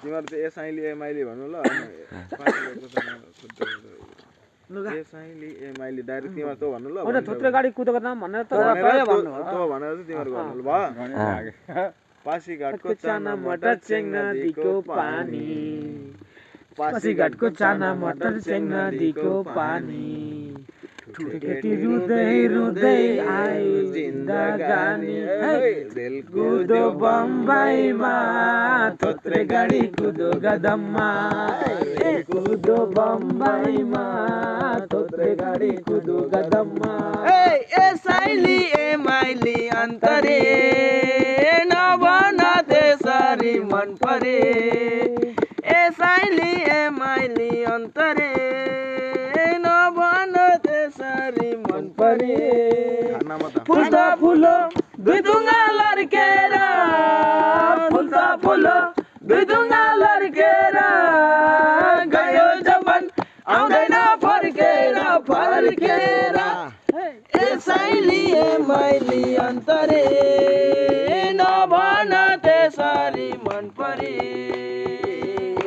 तिमीहरू चाहिँ एसाइली एमाइली भन्नु ल एसाइली एमाइली डाइरेक्ट तिमीहरू त भन्नु ल होइन थुत्रे गाडी कुदेको नाम भनेर त भनेर भनेर चाहिँ तिमीहरू गर्नु भयो पासीघाटको चाना मटर चेङ नदीको पानी पासीघाटको चाना मटर चेङ नदीको पानी ठुटेटी रुँदै रुँदै आयो जिन्दगानी रेल कुदो बम्बईमा थुत्रे गाडी कुदो गदममा कुदो बम्बईमा थुत्रे गाडी कुदो गदममा एसाइली एमाइली अन्तरे नभन त्यसरी मन परे एसाइली एमाइली अन्तरे नभन त्यसरी मन परे फुल्दा फुलो दुई ढुङ्गा लड्केर फुल्दा फुलो दुई ढुङ्गा लड्केर गयो जवान आउँदैन फर्केर फर्केर एसाइली एमाइली अन्तरे नभन त्यसरी मन परे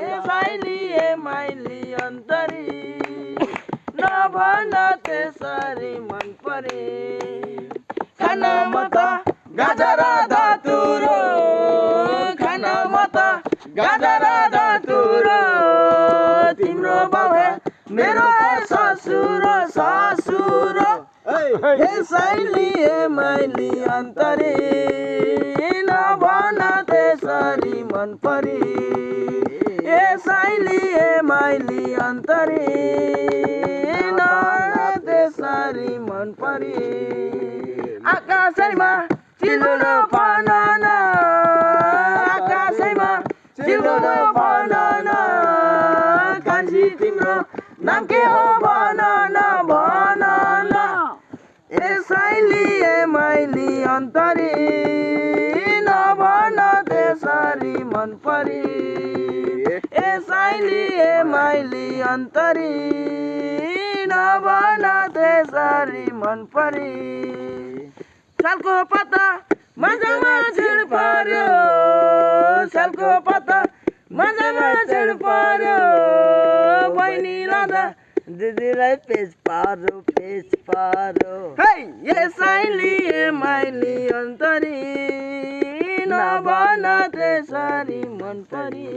एसाइली एमाइली अन्तरे नभन त्यसरी मन परे खानामा त गाजर धतुरो खानामा त गाजर धतुरो तिम्रो बाबा मेरो ससुर ससुर एसाइली एमाइली अन्तरे नभन त्यसरी मन परे एसाइली एमाइली अन्तरे नभन त्यसरी मन परे आकाशैमा चिल्लो बनाना आकाशैमा चिल्लो बनाना कान्छी तिम्रो नाम के हो बनाना बनाना एसाइली एमाइली अन्तरे नभन त्यसरी मन परे एसाइली एमाइली अन्तरे नभन त्यसरी मन परे सालको पत्ता मजामा छिड पर्यो सालको पत्ता मजामा छिड पर्यो बहिनी लाँदा दिदीलाई पेज पारो एसाइली एमाइली अन्तरे नभन त्यसरी मन परे